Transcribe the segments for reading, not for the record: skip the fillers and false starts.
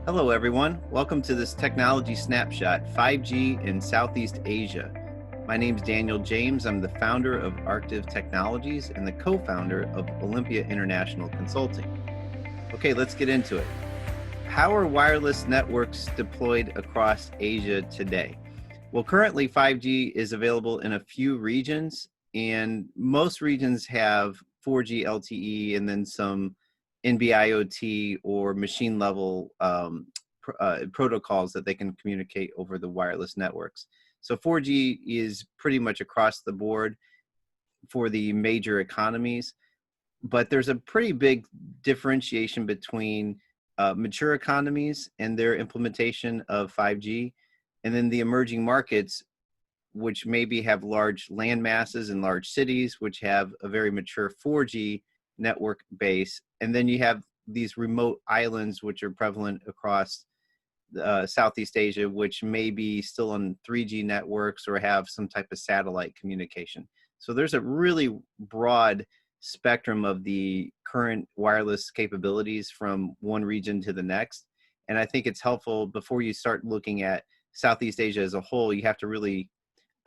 Hello, everyone. Welcome to this Technology Snapshot, 5G in Southeast Asia. My name is Daniel James. I'm the founder of Arctiv Technologies and the co-founder of Olympia International Consulting. Okay, let's get into it. How are wireless networks deployed across Asia today? Well, currently 5G is available in a few regions, and most regions have 4G LTE and then some NB-IoT or machine level protocols that they can communicate over the wireless networks. So 4G is pretty much across the board for the major economies, but there's a pretty big differentiation between mature economies and their implementation of 5G, and then the emerging markets, which maybe have large land masses and large cities, which have a very mature 4G network base. And then you have these remote islands, which are prevalent across Southeast Asia, which may be still on 3G networks or have some type of satellite communication. So there's a really broad spectrum of the current wireless capabilities from one region to the next. And I think it's helpful before you start looking at Southeast Asia as a whole, you have to really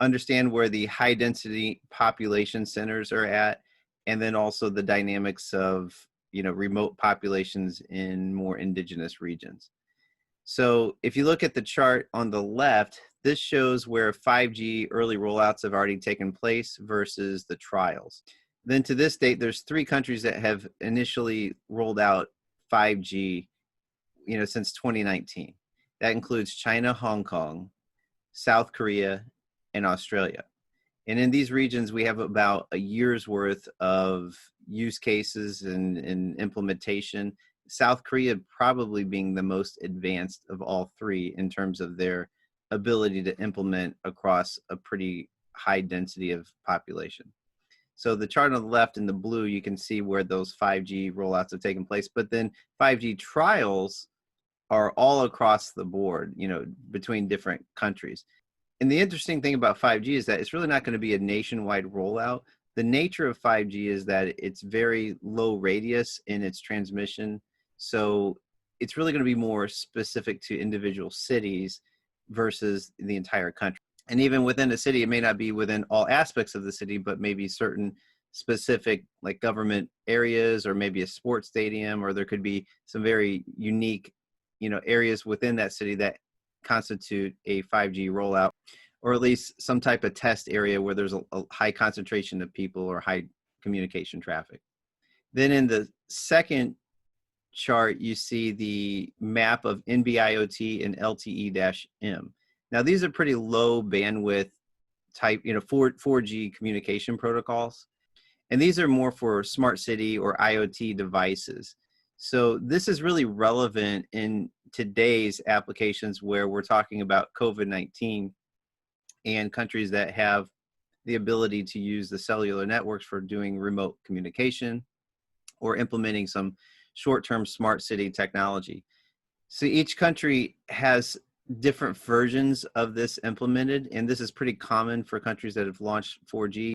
understand where the high density population centers are at, and then also the dynamics of, remote populations in more indigenous regions. So if you look at the chart on the left, this shows where 5G early rollouts have already taken place versus the trials. Then to this date, there's 3 countries that have initially rolled out 5G, since 2019. That includes China, Hong Kong, South Korea, and Australia. And in these regions, we have about a year's worth of use cases and implementation. South Korea probably being the most advanced of all 3 in terms of their ability to implement across a pretty high density of population. So the chart on the left in the blue, you can see where those 5G rollouts have taken place, but then 5G trials are all across the board, between different countries. And the interesting thing about 5G is that it's really not going to be a nationwide rollout. The nature of 5G is that it's very low radius in its transmission. So it's really going to be more specific to individual cities versus the entire country. And even within a city, it may not be within all aspects of the city, but maybe certain specific like government areas or maybe a sports stadium, or there could be some very unique, areas within that city that constitute a 5G rollout, or at least some type of test area where there's a high concentration of people or high communication traffic. Then in the second chart, you see the map of NB-IoT and LTE-M. Now, these are pretty low bandwidth type, 4G communication protocols. And these are more for smart city or IoT devices. So this is really relevant in today's applications where we're talking about COVID-19 and countries that have the ability to use the cellular networks for doing remote communication or implementing some short-term smart city technology. So each country has different versions of this implemented, and this is pretty common for countries that have launched 4G.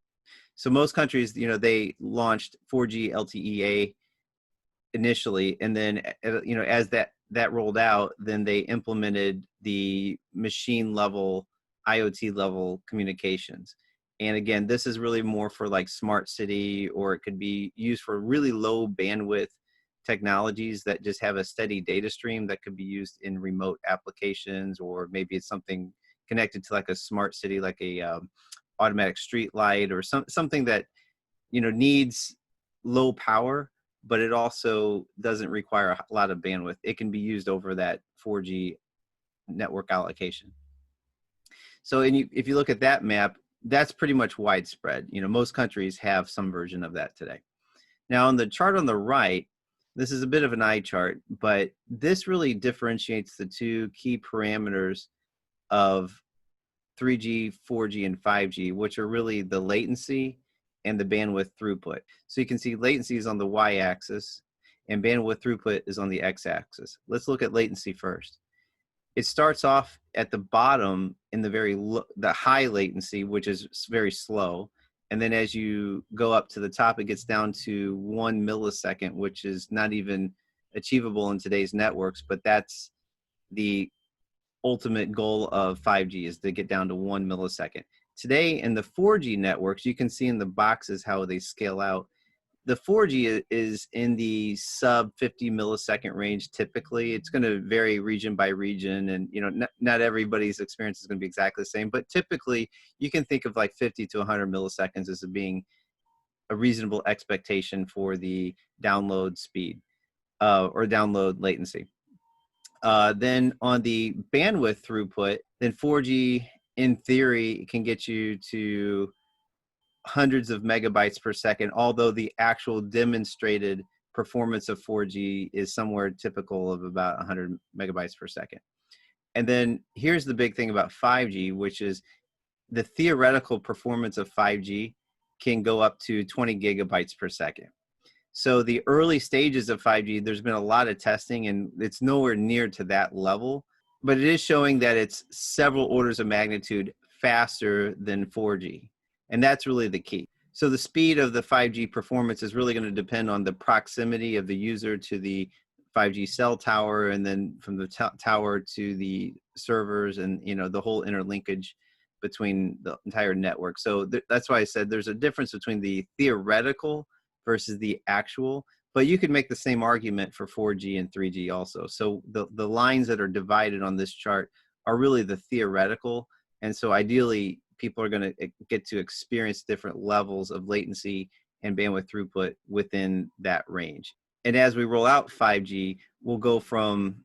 So most countries, they launched 4G LTE-A initially, and then, as that rolled out, then they implemented the machine level, IoT level communications. And again, this is really more for like smart city, or it could be used for really low bandwidth technologies that just have a steady data stream that could be used in remote applications, or maybe it's something connected to like a smart city, like a automatic street light, or something that needs low power, but it also doesn't require a lot of bandwidth. It can be used over that 4G network allocation. So if you look at that map, that's pretty much widespread. Most countries have some version of that today. Now on the chart on the right, this is a bit of an eye chart, but this really differentiates the 2 key parameters of 3G, 4G, and 5G, which are really the latency and the bandwidth throughput. So you can see latency is on the y-axis and bandwidth throughput is on the x-axis. Let's look at latency first. It starts off at the bottom in the high latency, which is very slow. And then as you go up to the top, it gets down to 1 millisecond, which is not even achievable in today's networks, but that's the ultimate goal of 5G is to get down to 1 millisecond. Today in the 4G networks, you can see in the boxes how they scale out. The 4G is in the sub 50 millisecond range. Typically, it's going to vary region by region, and not everybody's experience is going to be exactly the same. But typically, you can think of like 50 to 100 milliseconds as being a reasonable expectation for the download speed or download latency. Then on the bandwidth throughput, then 4G in theory can get you to hundreds of megabytes per second, although the actual demonstrated performance of 4G is somewhere typical of about 100 megabytes per second. And then here's the big thing about 5G, which is the theoretical performance of 5G can go up to 20 gigabytes per second. So the early stages of 5G, there's been a lot of testing and it's nowhere near to that level, but it is showing that it's several orders of magnitude faster than 4G. And that's really the key. So the speed of the 5G performance is really going to depend on the proximity of the user to the 5G cell tower, and then from the tower to the servers, and the whole interlinkage between the entire network. So that's why I said there's a difference between the theoretical versus the actual, but you could make the same argument for 4G and 3G also. So the lines that are divided on this chart are really the theoretical. And so ideally, people are going to get to experience different levels of latency and bandwidth throughput within that range. And as we roll out 5G, we'll go from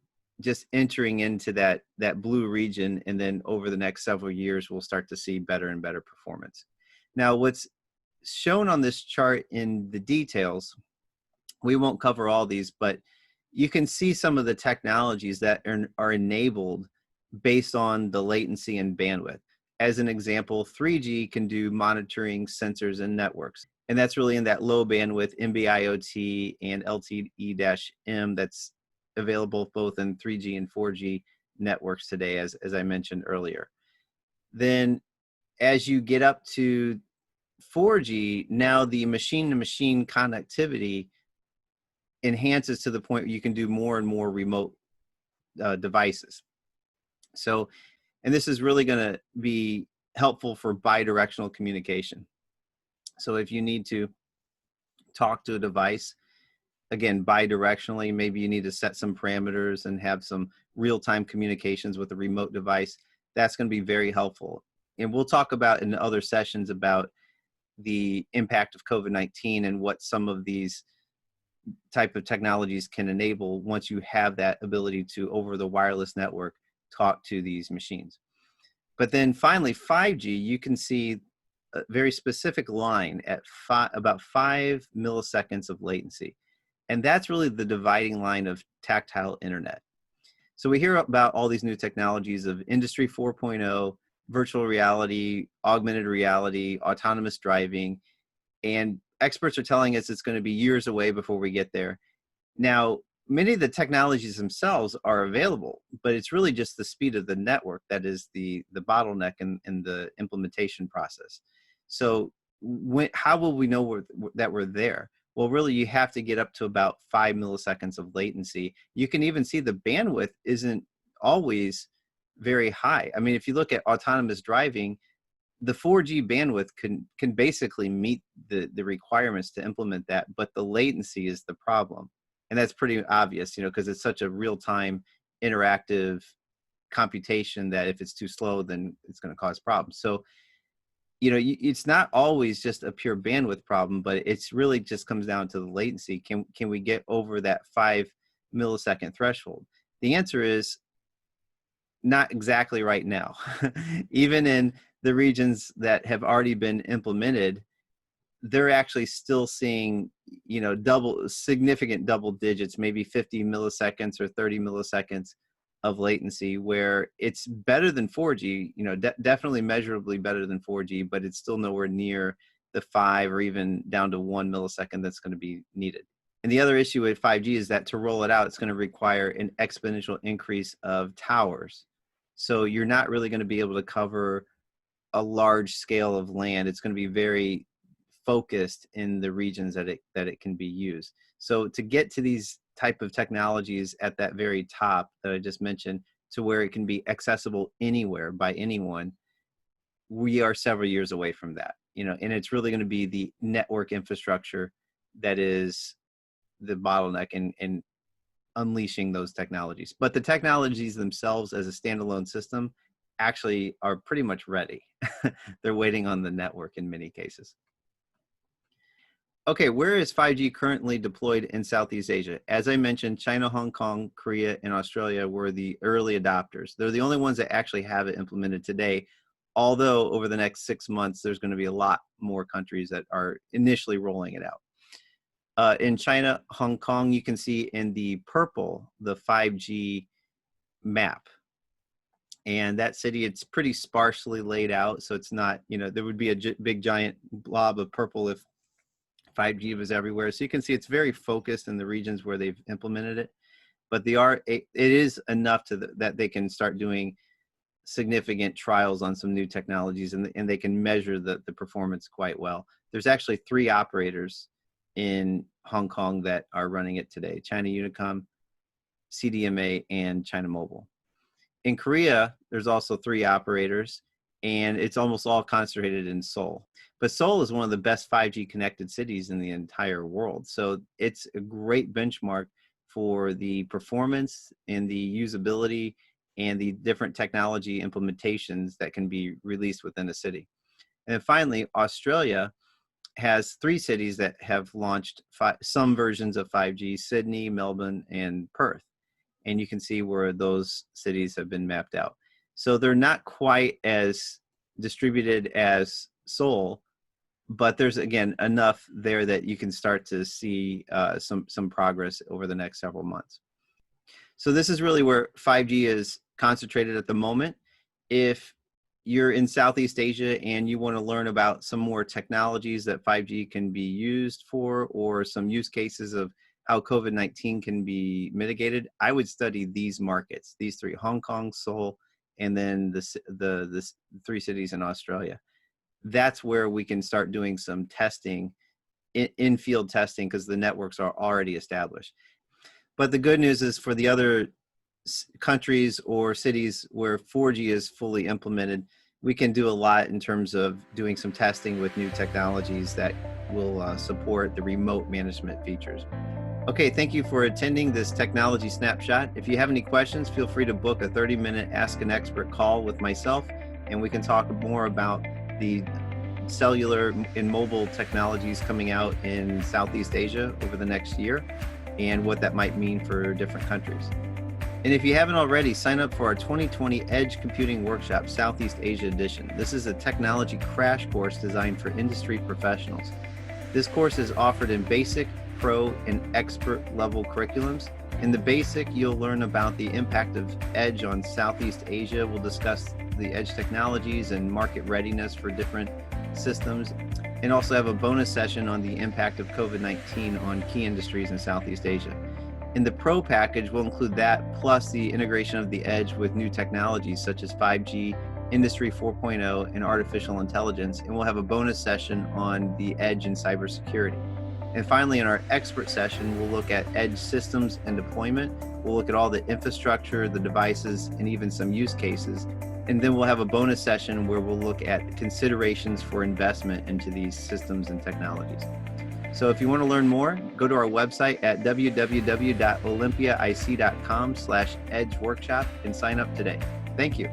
just entering into that blue region, and then over the next several years, we'll start to see better and better performance. Now, what's shown on this chart in the details, we won't cover all these, but you can see some of the technologies that are enabled based on the latency and bandwidth. As an example, 3G can do monitoring, sensors, and networks. And that's really in that low bandwidth NB-IoT and LTE-M that's available both in 3G and 4G networks today, as I mentioned earlier. Then as you get up to 4G, now the machine-to-machine connectivity enhances to the point where you can do more and more remote devices. So, and this is really going to be helpful for bidirectional communication. So if you need to talk to a device, again, bidirectionally, maybe you need to set some parameters and have some real-time communications with a remote device, that's going to be very helpful. And we'll talk about in other sessions about the impact of COVID-19 and what some of these type of technologies can enable once you have that ability to, over the wireless network, talk to these machines. But then finally, 5G, you can see a very specific line at about 5 milliseconds of latency. And that's really the dividing line of tactile internet. So we hear about all these new technologies of Industry 4.0, virtual reality, augmented reality, autonomous driving, and experts are telling us it's going to be years away before we get there. Now, many of the technologies themselves are available, but it's really just the speed of the network that is the bottleneck in the implementation process. So how will we know that we're there? Well, really, you have to get up to about 5 milliseconds of latency. You can even see the bandwidth isn't always very high. I mean, if you look at autonomous driving, the 4G bandwidth can basically meet the requirements to implement that, but the latency is the problem. And that's pretty obvious, because it's such a real-time interactive computation that if it's too slow, then it's going to cause problems. So, it's not always just a pure bandwidth problem, but it's really just comes down to the latency. Can we get over that 5 millisecond threshold? The answer is not exactly right now. Even in the regions that have already been implemented, they're actually still seeing, significant double digits, maybe 50 milliseconds or 30 milliseconds of latency, where it's better than 4G, definitely measurably better than 4G, but it's still nowhere near the 5 or even down to 1 millisecond that's going to be needed. And the other issue with 5G is that to roll it out, it's going to require an exponential increase of towers. So you're not really going to be able to cover a large scale of land. It's going to be very focused in the regions that it can be used. So to get to these type of technologies at that very top that I just mentioned, to where it can be accessible anywhere by anyone, we are several years away from that, and it's really going to be the network infrastructure that is the bottleneck in unleashing those technologies. But the technologies themselves as a standalone system actually are pretty much ready. They're waiting on the network in many cases. Okay, where is 5G currently deployed in Southeast Asia? As I mentioned, China, Hong Kong, Korea, and Australia were the early adopters. They're the only ones that actually have it implemented today, although over the next 6 months, there's going to be a lot more countries that are initially rolling it out. In China, Hong Kong, you can see in the purple, the 5G map. And that city, it's pretty sparsely laid out. So it's not, there would be a big giant blob of purple if 5G was everywhere. So you can see it's very focused in the regions where they've implemented it. But it is enough that they can start doing significant trials on some new technologies, and they can measure the performance quite well. There's actually 3 operators in Hong Kong that are running it today: China Unicom, CDMA, and China Mobile. In Korea, there's also 3 operators, and it's almost all concentrated in Seoul. But Seoul is one of the best 5G connected cities in the entire world. So it's a great benchmark for the performance and the usability and the different technology implementations that can be released within a city. And then finally, Australia has 3 cities that have launched some versions of 5G: Sydney, Melbourne, and Perth. And you can see where those cities have been mapped out. So they're not quite as distributed as Seoul, but there's, again, enough there that you can start to see some progress over the next several months. So this is really where 5G is concentrated at the moment. If you're in Southeast Asia and you want to learn about some more technologies that 5G can be used for, or some use cases of how COVID-19 can be mitigated, I would study these markets, these 3: Hong Kong, Seoul, and then the 3 cities in Australia. That's where we can start doing some testing, in-field testing, because the networks are already established. But the good news is, for the other countries or cities where 4G is fully implemented, we can do a lot in terms of doing some testing with new technologies that will support the remote management features. Okay, thank you for attending this technology snapshot. If you have any questions, feel free to book a 30-minute Ask an Expert call with myself, and we can talk more about the cellular and mobile technologies coming out in Southeast Asia over the next year and what that might mean for different countries. And if you haven't already, sign up for our 2020 Edge Computing Workshop Southeast Asia Edition. This is a technology crash course designed for industry professionals. This course is offered in basic, pro, and expert level curriculums. In the basic, you'll learn about the impact of Edge on Southeast Asia. We'll discuss the Edge technologies and market readiness for different systems, and also have a bonus session on the impact of COVID-19 on key industries in Southeast Asia. In the Pro package, we'll include that, plus the integration of the Edge with new technologies such as 5G, Industry 4.0, and artificial intelligence, and we'll have a bonus session on the Edge and cybersecurity. And finally, in our expert session, we'll look at Edge systems and deployment. We'll look at all the infrastructure, the devices, and even some use cases. And then we'll have a bonus session where we'll look at considerations for investment into these systems and technologies. So if you want to learn more, go to our website at www.olympiaic.com/edge workshop and sign up today. Thank you.